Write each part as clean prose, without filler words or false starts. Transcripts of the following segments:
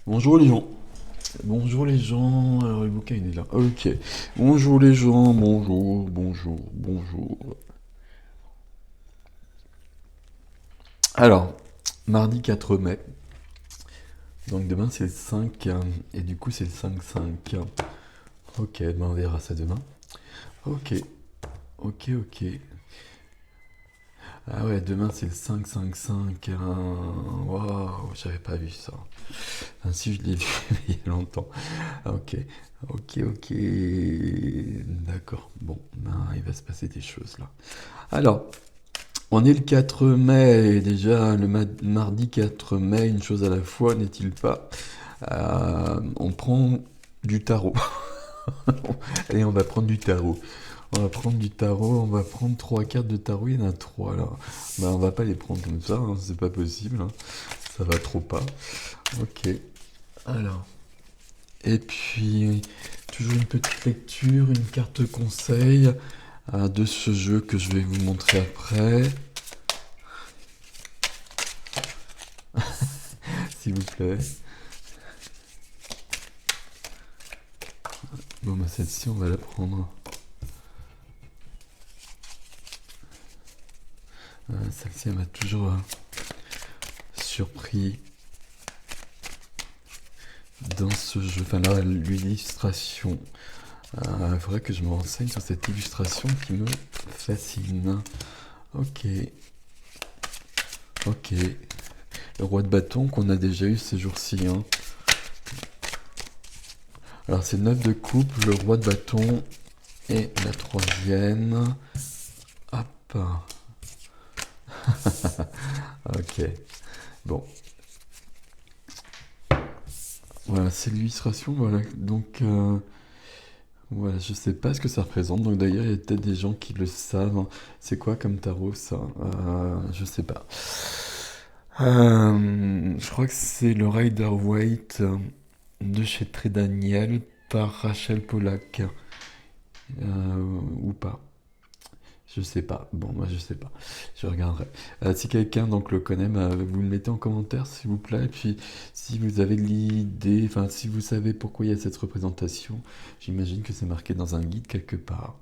Bonjour les gens. Bonjour les gens. Alors le bouquin il est là. Ok. Bonjour les gens. Bonjour, bonjour, bonjour. Alors, mardi 4 mai. Donc demain c'est le 5. Et du coup c'est le 5-5. Ok, ben on verra ça demain. Ok, ok, ok. Ah ouais, demain c'est le 5-5-5. Waouh, j'avais pas vu ça. Enfin, si je l'ai vu il y a longtemps. Ok, ok, ok. D'accord. Bon, ben il va se passer des choses là. Alors, on est le 4 mai, et déjà mardi 4 mai, une chose à la fois, n'est-il pas? On prend du tarot. Allez, on va prendre du tarot. On va prendre du tarot, on va prendre trois cartes de tarot, il y en a trois là. Ben, on va pas les prendre comme ça, hein, c'est pas possible, hein. Ça va trop pas. Ok, alors. Et puis, toujours une petite lecture, une carte conseil de ce jeu que je vais vous montrer après, s'il vous plaît. Bon, bah celle-ci, on va la prendre. Celle-ci, elle m'a toujours surpris dans ce jeu. Enfin, là, l'illustration. Il faudrait que je me renseigne sur cette illustration qui me fascine. Ok, ok. Le roi de bâton qu'on a déjà eu ces jours-ci, hein. Alors, c'est 9 de coupe, le roi de bâton et la troisième. Hop. Ok. Bon, voilà, c'est l'illustration, voilà. Donc, voilà, je sais pas ce que ça représente. Donc d'ailleurs, il y a peut-être des gens qui le savent, hein. C'est quoi comme tarot ça? Je sais pas. Je crois que c'est le Rider-Waite de chez Très Daniel par Rachel Pollack. Ou pas. Je sais pas. Bon, moi je sais pas. Je regarderai. Si quelqu'un donc le connaît, bah, vous le mettez en commentaire s'il vous plaît. Et puis si vous avez l'idée, enfin si vous savez pourquoi il y a cette représentation, j'imagine que c'est marqué dans un guide quelque part.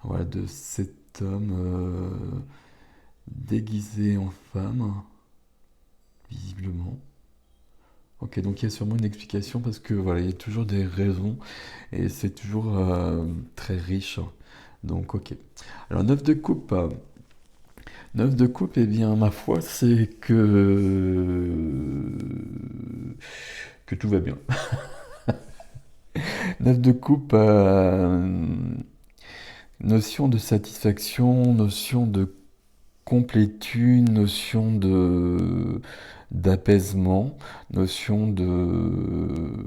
Voilà, de cet homme déguisé en femme, visiblement. Ok, donc il y a sûrement une explication parce que voilà, il y a toujours des raisons et c'est toujours très riche. Donc ok. Alors 9 de coupe. 9 de coupe, eh bien, ma foi, c'est que tout va bien. 9 de coupe, notion de satisfaction, notion de complétude, notion de d'apaisement, notion de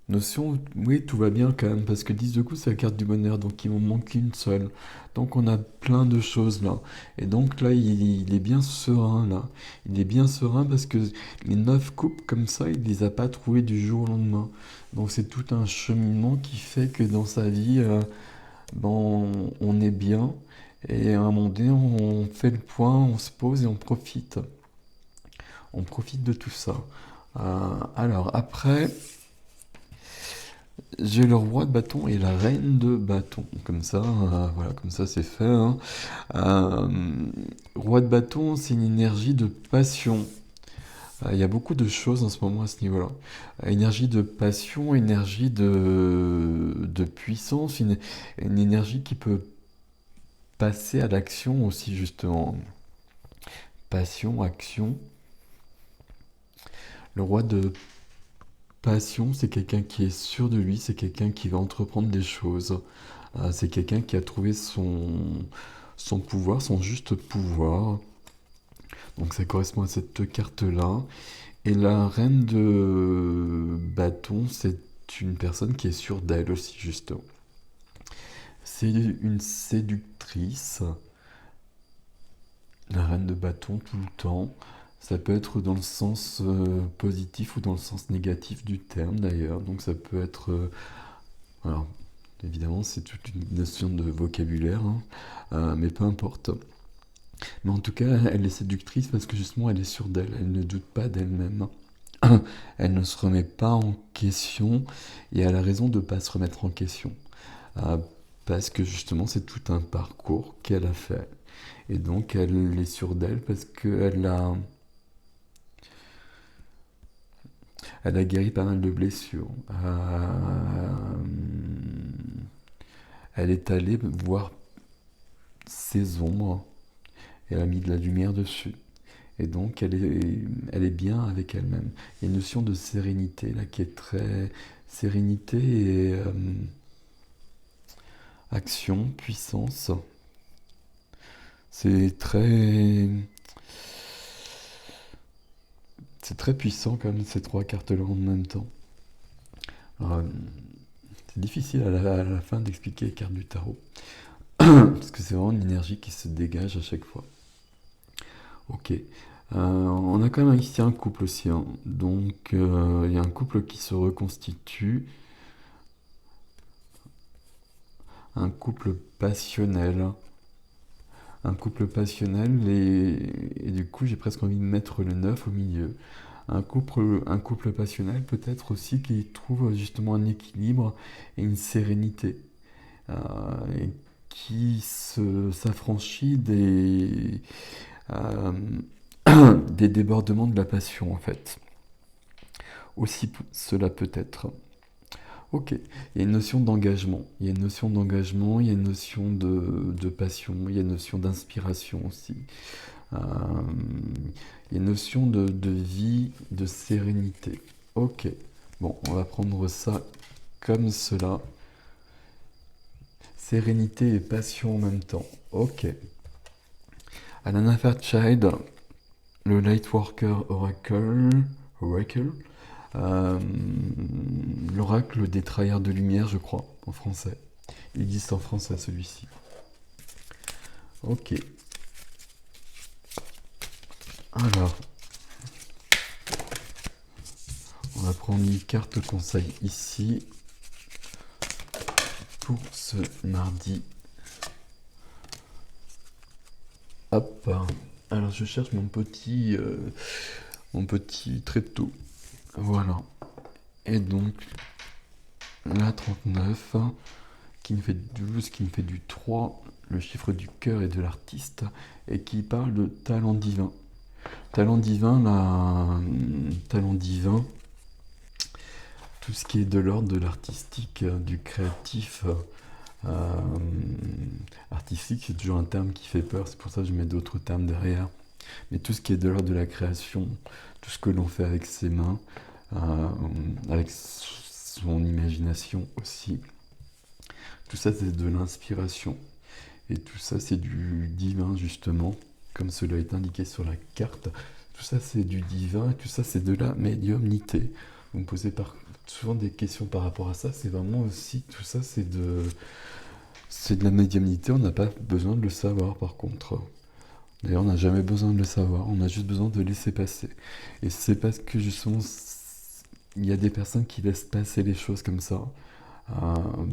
notion, oui, tout va bien quand même, parce que 10 de coups, c'est la carte du bonheur, donc il m'en manque une seule. Donc on a plein de choses là. Et donc là, il est bien serein là. Il est bien serein parce que les 9 coupes comme ça, il les a pas trouvées du jour au lendemain. Donc c'est tout un cheminement qui fait que dans sa vie, ben, on est bien. Et à un moment donné, on fait le point, on se pose et on profite. On profite de tout ça. Alors après, j'ai le roi de bâton et la reine de bâton. Comme ça, voilà, comme ça c'est fait, hein. Euh, Roi de bâton, c'est une énergie de passion. Il y a beaucoup de choses en ce moment à ce niveau-là. Énergie de passion, énergie de puissance, une énergie qui peut passer à l'action aussi, justement. Passion, action. Le roi de passion, c'est quelqu'un qui est sûr de lui, c'est quelqu'un qui va entreprendre des choses. C'est quelqu'un qui a trouvé son pouvoir, son juste pouvoir. Donc ça correspond à cette carte-là. Et la reine de bâton, c'est une personne qui est sûre d'elle aussi, justement. C'est une séductrice, la reine de bâton, tout le temps. Ça peut être dans le sens positif ou dans le sens négatif du terme, d'ailleurs. Donc ça peut être... alors, évidemment, c'est toute une notion de vocabulaire, hein, mais peu importe. Mais en tout cas, elle est séductrice parce que justement, elle est sûre d'elle. Elle ne doute pas d'elle-même. Elle ne se remet pas en question et elle a raison de ne pas se remettre en question. Euh, Parce que justement, c'est tout un parcours qu'elle a fait. Et donc, elle est sûre d'elle parce elle a guéri pas mal de blessures. Elle est allée voir ses ombres et elle a mis de la lumière dessus. Et donc, elle est bien avec elle-même. Il y a une notion de sérénité là qui est très. Sérénité et action, puissance. C'est très. C'est très puissant quand même ces trois cartes-là en même temps. Alors, c'est difficile à la fin d'expliquer les cartes du tarot. Parce que c'est vraiment une énergie qui se dégage à chaque fois. Ok. On a quand même ici un couple aussi, hein. Donc il y a un couple qui se reconstitue. Un couple passionnel. Un couple passionnel et du coup j'ai presque envie de mettre le 9 au milieu. Un couple passionnel peut-être aussi qui trouve justement un équilibre et une sérénité. Et qui s'affranchit euh, des débordements de la passion en fait. Aussi cela peut être. Ok, il y a une notion d'engagement, il y a une notion d'engagement, il y a une notion de passion, il y a une notion d'inspiration aussi. Euh, il y a une notion de vie, de sérénité. Ok, bon, on va prendre ça comme cela. Sérénité et passion en même temps. Ok. Alana Fairchild, le Lightworker Oracle, euh, l'oracle des travailleurs de lumière, je crois, en français. Il existe en français celui-ci. Ok. Alors, on va prendre une carte conseil ici pour ce mardi. Hop. Alors, je cherche mon petit tréteau. Voilà. Et donc, la 39, qui me fait 12, qui me fait du 3, le chiffre du cœur et de l'artiste, et qui parle de talent divin. Talent divin, tout ce qui est de l'ordre de l'artistique, du créatif. euh, Artistique, c'est toujours un terme qui fait peur, c'est pour ça que je mets d'autres termes derrière. Mais tout ce qui est de l'ordre de la création, tout ce que l'on fait avec ses mains, avec son imagination aussi, tout ça c'est de l'inspiration. Et tout ça c'est du divin justement, comme cela est indiqué sur la carte. Tout ça c'est du divin et tout ça c'est de la médiumnité. Vous me posez souvent des questions par rapport à ça, c'est vraiment aussi, tout ça c'est de la médiumnité, on n'a pas besoin de le savoir par contre. D'ailleurs, on n'a jamais besoin de le savoir, on a juste besoin de laisser passer. Et c'est parce que justement, il y a des personnes qui laissent passer les choses comme ça,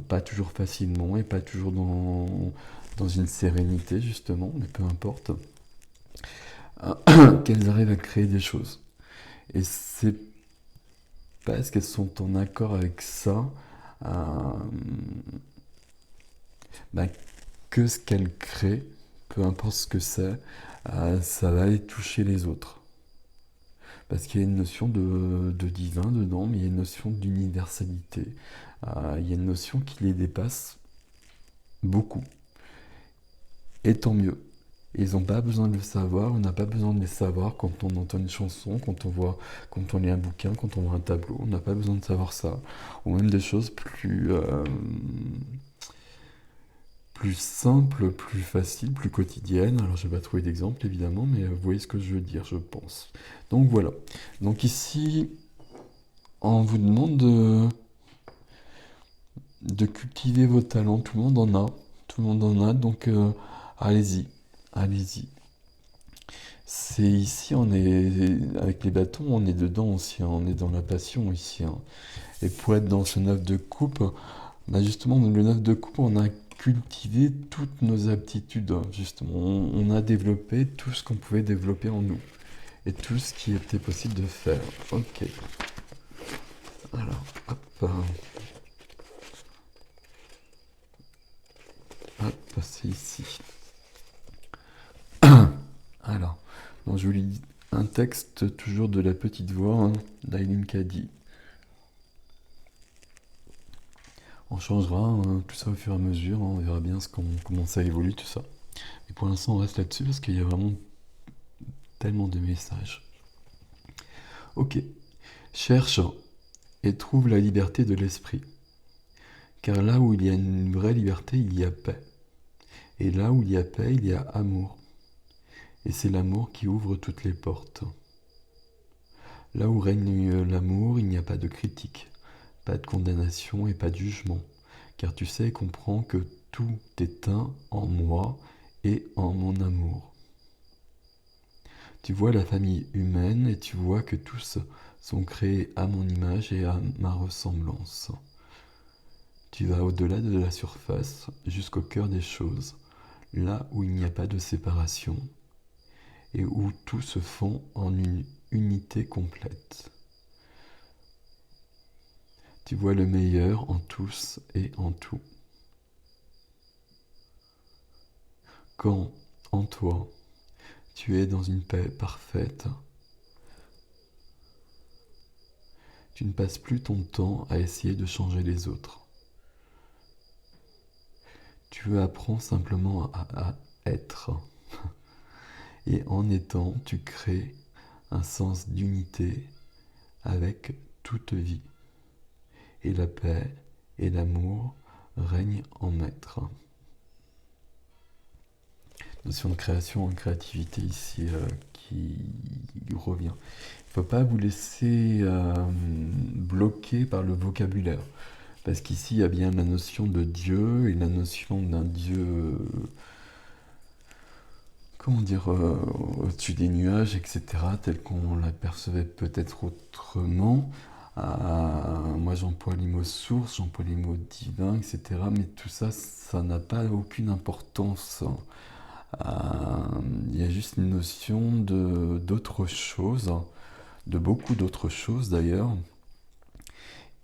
pas toujours facilement et pas toujours dans une sérénité justement, mais peu importe, qu'elles arrivent à créer des choses. Et c'est parce qu'elles sont en accord avec ça, euh, bah, que ce qu'elles créent, peu importe ce que c'est, ça va aller toucher les autres. Parce qu'il y a une notion de divin dedans, mais il y a une notion d'universalité. Il y a une notion qui les dépasse beaucoup. Et tant mieux. Ils n'ont pas besoin de le savoir, on n'a pas besoin de les savoir quand on entend une chanson, quand on lit un bouquin, quand on voit un tableau. On n'a pas besoin de savoir ça. Ou même des choses plus simple, plus facile, plus quotidienne. Alors je vais pas trouver d'exemple évidemment, mais vous voyez ce que je veux dire, je pense. Donc voilà. Donc ici, on vous demande de cultiver vos talents. Tout le monde en a. Tout le monde en a. Donc allez-y. Allez-y. C'est ici, on est avec les bâtons, on est dedans aussi, hein. On est dans la passion ici, hein. Et pour être dans ce 9 de coupe, bah justement, le 9 de coupe, on a cultiver toutes nos aptitudes, hein, justement. On a développé tout ce qu'on pouvait développer en nous. Et tout ce qui était possible de faire. Ok. Alors, hop. Hop, c'est ici. Alors, donc je vous lis un texte toujours de la petite voix hein, d'Aileen Cady. On changera hein, tout ça au fur et à mesure, hein, on verra bien comment ça évolue tout ça. Mais pour l'instant on reste là-dessus parce qu'il y a vraiment tellement de messages. Ok. Cherche et trouve la liberté de l'esprit. Car là où il y a une vraie liberté, il y a paix. Et là où il y a paix, il y a amour. Et c'est l'amour qui ouvre toutes les portes. Là où règne l'amour, il n'y a pas de critique, pas de condamnation et pas de jugement. Car tu sais et comprends que tout est un en moi et en mon amour. Tu vois la famille humaine et tu vois que tous sont créés à mon image et à ma ressemblance. Tu vas au-delà de la surface, jusqu'au cœur des choses, là où il n'y a pas de séparation et où tout se fond en une unité complète. Tu vois le meilleur en tous et en tout. Quand, en toi, tu es dans une paix parfaite, tu ne passes plus ton temps à essayer de changer les autres. Tu apprends simplement à être. Et en étant, tu crées un sens d'unité avec toute vie. Et la paix et l'amour règnent en maître. Notion de création en créativité ici qui revient. Il ne faut pas vous laisser bloquer par le vocabulaire. Parce qu'ici, il y a bien la notion de Dieu et la notion d'un Dieu, comment dire, au-dessus des nuages, etc., tel qu'on l'apercevait peut-être autrement. Moi, j'emploie les mots source, j'emploie les mots divin, etc., mais tout ça, ça n'a pas aucune importance. Il y a juste une notion d'autre chose, de beaucoup d'autres choses d'ailleurs,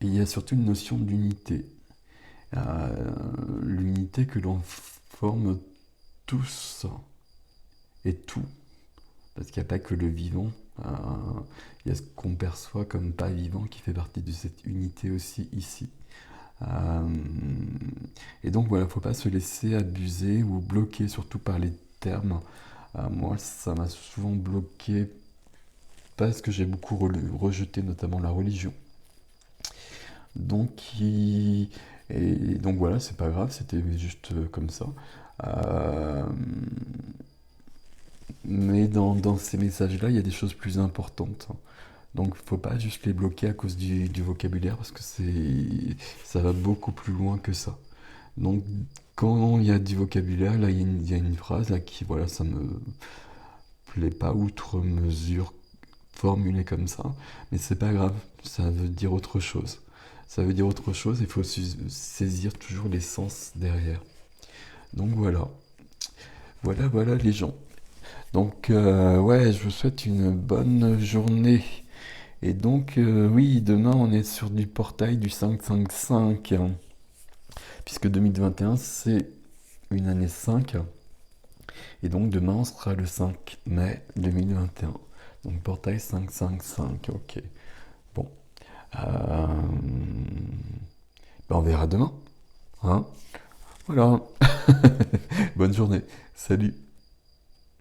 et il y a surtout une notion d'unité. L'unité que l'on forme tous et tout, parce qu'il n'y a pas que le vivant, il y a ce qu'on perçoit comme pas vivant qui fait partie de cette unité aussi ici. Et donc voilà, il ne faut pas se laisser abuser ou bloquer, surtout par les termes. Moi, ça m'a souvent bloqué parce que j'ai beaucoup rejeté notamment la religion. Donc, et donc voilà, c'est pas grave, c'était juste comme ça. Mais dans ces messages-là, il y a des choses plus importantes. Donc, faut pas juste les bloquer à cause du vocabulaire parce que ça va beaucoup plus loin que ça. Donc, quand il y a du vocabulaire, là, il y a une phrase là qui, voilà, ça me plaît pas outre mesure formulée comme ça, mais c'est pas grave, ça veut dire autre chose. Ça veut dire autre chose, il faut saisir toujours l'essence derrière. Donc voilà. Voilà les gens. Donc ouais, je vous souhaite une bonne journée. Et donc oui, demain on est sur du portail du 555, hein, puisque 2021 c'est une année 5. Et donc demain on sera le 5 mai 2021. Donc portail 555, ok. Bon. Ben, on verra demain. Hein, voilà. Bonne journée. Salut.